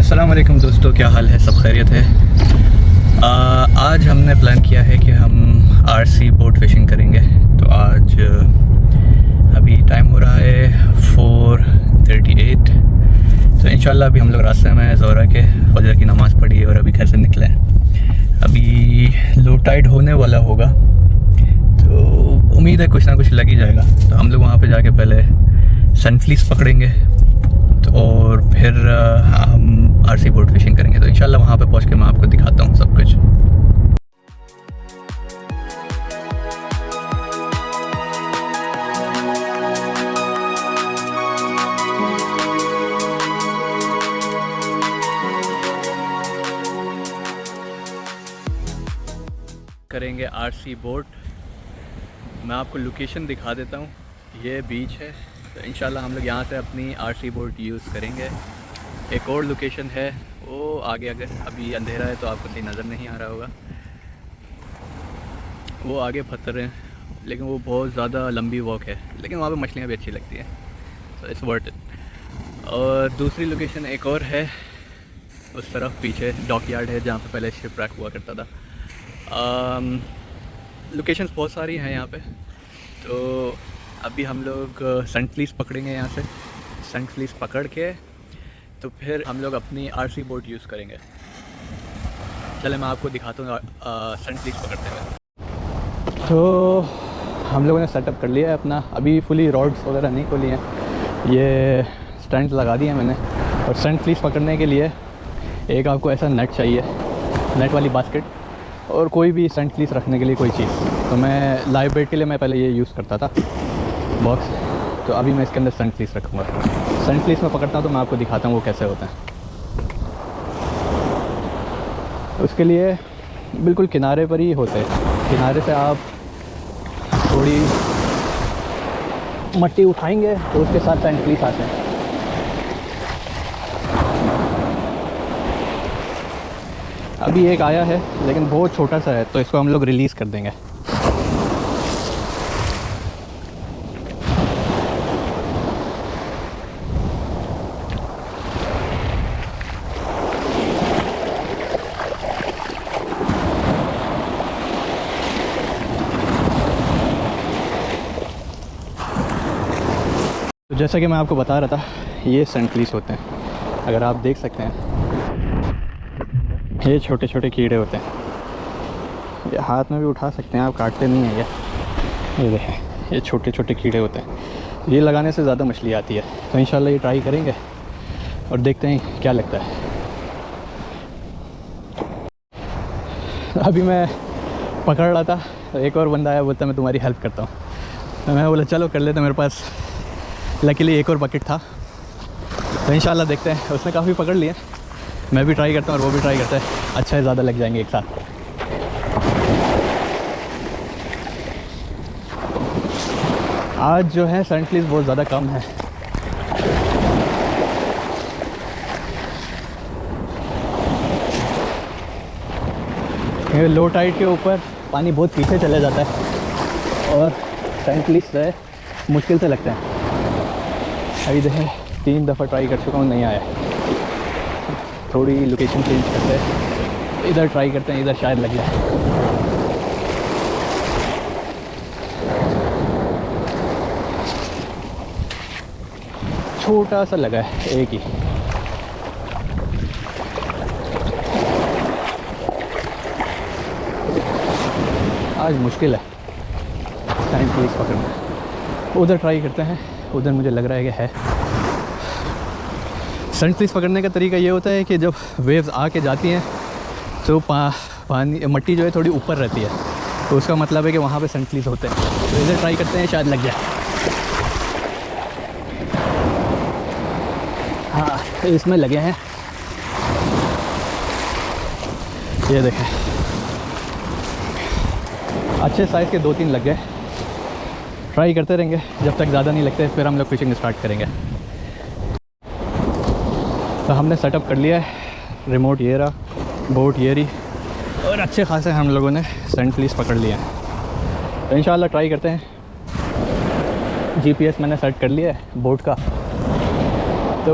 अस्सलाम वालेकुम दोस्तों, क्या हाल है? सब खैरियत है। आज हमने प्लान किया है कि हम आरसी बोट फिशिंग करेंगे। तो आज अभी टाइम हो रहा है 4:38। तो इंशाल्लाह अभी हम लोग रास्ते में ज़ोहर के फजर की नमाज़ पढ़ी और अभी घर से निकले हैं। अभी लो टाइड होने वाला होगा, तो उम्मीद है कुछ ना कुछ लग ही जाएगा। तो हम लोग वहाँ पे जाके पहले सनफ्लीस पकड़ेंगे और फिर हम आरसी बोट फिशिंग करेंगे। तो इंशाल्लाह वहाँ पे पहुँच के मैं आपको दिखाता हूँ सब कुछ। करेंगे आरसी बोट। मैं आपको लोकेशन दिखा देता हूँ, ये बीच है। तो इंशाल्लाह हम लोग यहाँ से अपनी आरसी बोट यूज़ करेंगे। एक और लोकेशन है वो आगे, अगर अभी अंधेरा है तो आपको सही नज़र नहीं आ रहा होगा। वो आगे पत्थर हैं, लेकिन वो बहुत ज़्यादा लंबी वॉक है, लेकिन वहाँ पे मछलियाँ भी अच्छी लगती हैं। तो इट्स वर्थ इट। और दूसरी लोकेशन एक और है उस तरफ पीछे, डॉक यार्ड है जहाँ पे पहले शिप रैक हुआ करता था। लोकेशंस बहुत सारी हैं यहाँ पे। तो अभी हम लोग सनफ्लीस पकड़ेंगे यहाँ से। सनफ्लीस पकड़ के तो फिर हम लोग अपनी आरसी बोट यूज़ करेंगे। चले मैं आपको दिखाता हूँ सनफ्लीस पकड़ते हुए। तो हम लोगों ने सेटअप कर लिया है अपना। अभी फुली रॉड्स वगैरह नहीं खोली हैं, ये स्टैंड लगा दिए हैं मैंने। और सनफ्लीस पकड़ने के लिए एक आपको ऐसा नेट चाहिए, नेट वाली बास्केट, और कोई भी सनफ्लीस रखने के लिए कोई चीज़। तो मैं लाइव बेट के लिए मैं पहले ये यूज़ करता था बॉक्स, तो अभी मैं इसके अंदर सनफ्लीस रखूँगा। सनफ्लीस में पकड़ता हूँ तो मैं आपको दिखाता हूँ वो कैसे होता है। उसके लिए बिल्कुल किनारे पर ही होते हैं। किनारे से आप थोड़ी मट्टी उठाएंगे तो उसके साथ सनफ्लीस आते हैं। अभी एक आया है लेकिन बहुत छोटा सा है, तो इसको हम लोग रिलीज़ कर देंगे। तो जैसा कि मैं आपको बता रहा था, ये सनफ्लीस होते हैं। अगर आप देख सकते हैं, ये छोटे छोटे कीड़े होते हैं। ये हाथ में भी उठा सकते हैं आप, काटते नहीं हैं ये देखें, ये छोटे छोटे कीड़े होते हैं। ये लगाने से ज़्यादा मछली आती है। तो इंशाल्लाह ये ट्राई करेंगे और देखते हैं क्या लगता है। अभी मैं पकड़ रहा था, एक और बंदा आया, बोलता मैं तुम्हारी हेल्प करता हूँ। तो मैं बोला चलो कर लेते। मेरे पास लकीली एक और बकेट था, तो इंशाल्लाह देखते हैं। उसने काफ़ी पकड़ लिए, मैं भी ट्राई करता हूँ और वो भी ट्राई करता है। अच्छा है, ज़्यादा लग जाएंगे एक साथ। आज जो है सनफ्लीस बहुत ज़्यादा कम है। लो टाइड के ऊपर पानी बहुत पीछे चले जाता है और सनफ्लीस जो है मुश्किल से लगता है। अभी देखें 3 दफ़ा ट्राई कर चुका हूँ, नहीं आया। थोड़ी लोकेशन चेंज करते हैं, इधर ट्राई करते हैं, इधर शायद लग जाए। छोटा सा लगा है, एक ही। आज मुश्किल है सनफ्लीस पकड़ना। उधर ट्राई करते हैं, उधर मुझे लग रहा है कि है। सनफ्लीस पकड़ने का तरीका ये होता है कि जब वेव्स आके जाती हैं तो पानी मट्टी जो है थोड़ी ऊपर रहती है, तो उसका मतलब है कि वहाँ पे सनफ्लीस होते हैं। तो इधर ट्राई करते हैं, शायद लग जाए। हाँ, इसमें लगे हैं, ये देखें। अच्छे साइज़ के 2-3 लग गए। ट्राई करते रहेंगे, जब तक ज़्यादा नहीं लगते फिर हम लोग फिशिंग स्टार्ट करेंगे। तो हमने सेटअप कर लिया है, रिमोट ये रहा, बोट ये रही, और अच्छे खासे हम लोगों ने सनफ्लीस पकड़ लिया है। तो इंशाल्लाह ट्राई करते हैं। जीपीएस मैंने सेट कर लिया है बोट का, तो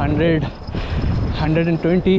120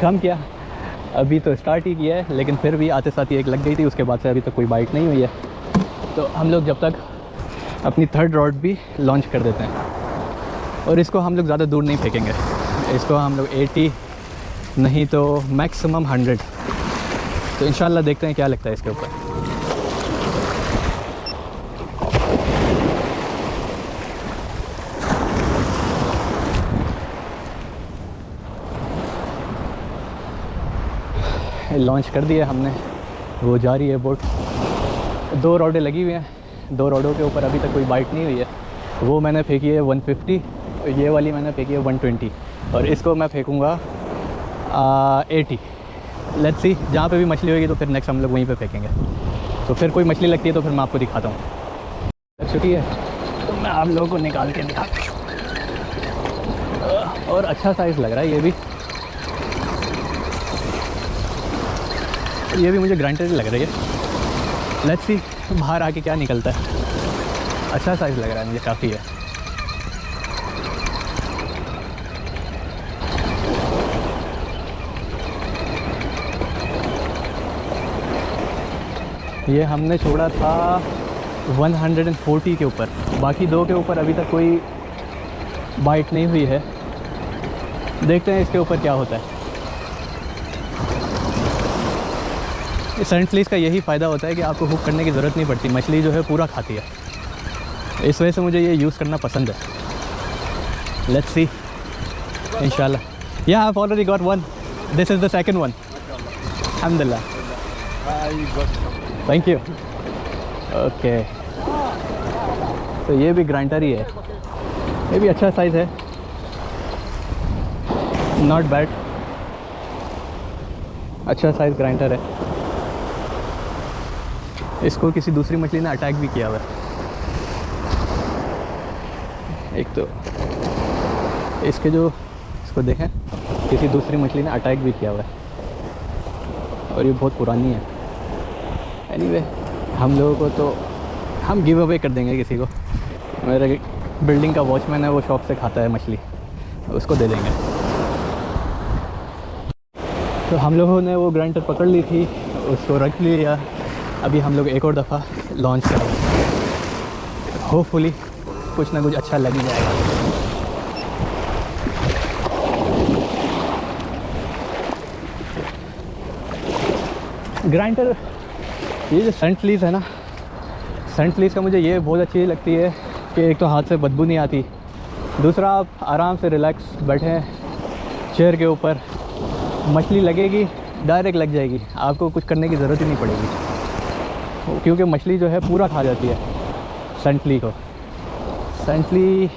कम किया, अभी तो स्टार्ट ही किया है, लेकिन फिर भी आते साथ ही एक लग गई थी, उसके बाद से अभी तक कोई बाइट नहीं हुई है। तो हम लोग जब तक अपनी थर्ड रॉड भी लॉन्च कर देते हैं, और इसको हम लोग ज़्यादा दूर नहीं फेंकेंगे, इसको हम लोग 80 नहीं तो मैक्सिमम 100। तो इंशाल्लाह देखते हैं क्या लगता है इसके ऊपर। लॉन्च कर दिया हमने, वो जा रही है बोट। 2 रॉडें लगी हुई हैं, 2 रॉडों के ऊपर अभी तक कोई बाइट नहीं हुई है। वो मैंने फेंकी है 150, ये वाली मैंने फेंकी है 120, और इसको मैं फेंकूँगा 80। लेट्स सी, जहाँ पे भी मछली होगी तो फिर नेक्स्ट हम लोग वहीं पे फेंकेंगे। तो फिर कोई मछली लगती है तो फिर मैं आपको दिखाता हूँ। छुट्टी है तो मैं आप लोगों को निकाल के दिखाता हूँ। और अच्छा साइज़ लग रहा है ये भी मुझे ग्रांटेड लग रही है। लेट्स सी बाहर आके क्या निकलता है। अच्छा साइज़ लग रहा है मुझे, काफ़ी है। ये हमने छोड़ा था 140 के ऊपर, बाकी 2 के ऊपर अभी तक कोई बाइट नहीं हुई है। देखते हैं इसके ऊपर क्या होता है। सैंड फ्लीस का यही फ़ायदा होता है कि आपको हुक करने की ज़रूरत नहीं पड़ती, मछली जो है पूरा खाती है। इस वजह से मुझे ये यूज़ करना पसंद है। लेट्स सी इंशाल्लाह। या I have already got one, this is the second one. अल्हम्दुलिल्लाह, थैंक यू। ओके, तो ये भी ग्रांटर ही है, ये भी अच्छा साइज़ है, नॉट बैड, अच्छा साइज़ ग्रांटर है। इसको किसी दूसरी मछली ने अटैक भी किया हुआ है। एक तो इसके जो इसको देखें, किसी दूसरी मछली ने अटैक भी किया हुआ है, और ये बहुत पुरानी है। एनीवे, हम लोगों को तो हम गिव अवे कर देंगे किसी को। मेरे बिल्डिंग का वॉचमैन है, वो शौक से खाता है मछली, उसको दे देंगे। तो हम लोगों ने वो ग्रांटर पकड़ ली थी, उसको रख लिया। अभी हम लोग एक और दफ़ा लॉन्च करेंगे, होपफुली कुछ ना कुछ अच्छा लग जाएगा। ग्रांटर, ये जो सेंट फ्लीस है ना, सेंट फ्लीस का मुझे ये बहुत अच्छी लगती है कि एक तो हाथ से बदबू नहीं आती, दूसरा आप आराम से रिलैक्स बैठे चेयर के ऊपर, मछली लगेगी डायरेक्ट लग जाएगी, आपको कुछ करने की ज़रूरत ही नहीं पड़ेगी, क्योंकि मछली जो है पूरा खा जाती है सेंट फ्ली को। सेंट फ्ली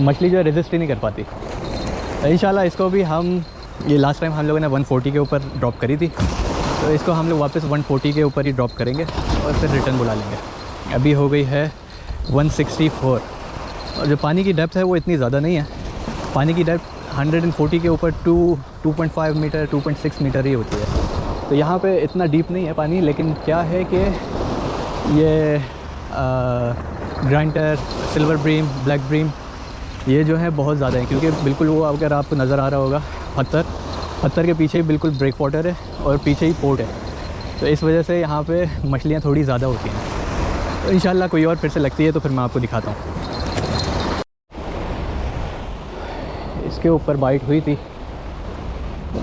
मछली जो है रेजिस्ट ही नहीं कर पाती। इंशाल्लाह इसको भी हम, ये लास्ट टाइम हम लोगों ने 140 के ऊपर ड्रॉप करी थी, तो इसको हम लोग वापस 140 के ऊपर ही ड्रॉप करेंगे और फिर रिटर्न बुला लेंगे। अभी हो गई है 164, और जो पानी की डेप्थ है वो इतनी ज़्यादा नहीं है। पानी की डेप्थ 140 के ऊपर 2.5 मीटर 2.6 मीटर ही होती है। तो यहाँ पे इतना डीप नहीं है पानी, लेकिन क्या है कि ये grunter, silver bream, black bream, ये जो है बहुत ज़्यादा है, क्योंकि बिल्कुल वो अगर आपको नज़र आ रहा होगा पत्थर के पीछे ही बिल्कुल ब्रेक वाटर है और पीछे ही पोर्ट है, तो इस वजह से यहाँ पे मछलियाँ थोड़ी ज़्यादा होती हैं। तो इंशाल्लाह कोई और फिर से लगती है तो फिर मैं आपको दिखाता हूँ। इसके ऊपर बाइट हुई थी,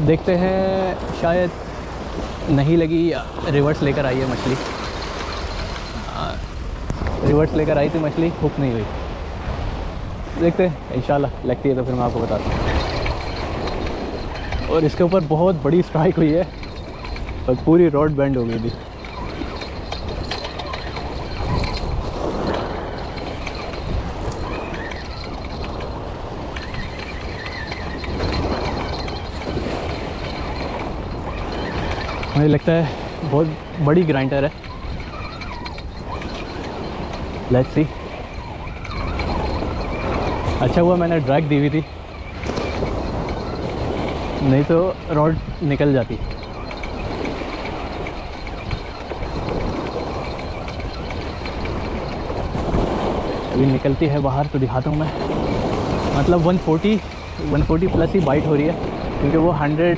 देखते हैं, शायद नहीं लगी या रिवर्स लेकर आई है मछली। रिवर्स लेकर आई थी मछली, हुक नहीं हुई। देखते हैं, इंशाल्लाह लगती है तो फिर मैं आपको बताता हूँ। और इसके ऊपर बहुत बड़ी स्ट्राइक हुई है और पूरी रॉड बेंड हो गई थी। मुझे लगता है बहुत बड़ी ग्राइंडर है। Let's see. अच्छा हुआ मैंने ड्रैग दी हुई थी, नहीं तो रॉड निकल जाती। अभी निकलती है बाहर तो दिखाता हूँ मैं। मतलब 140 प्लस ही बाइट हो रही है, क्योंकि वो 100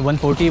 140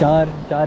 4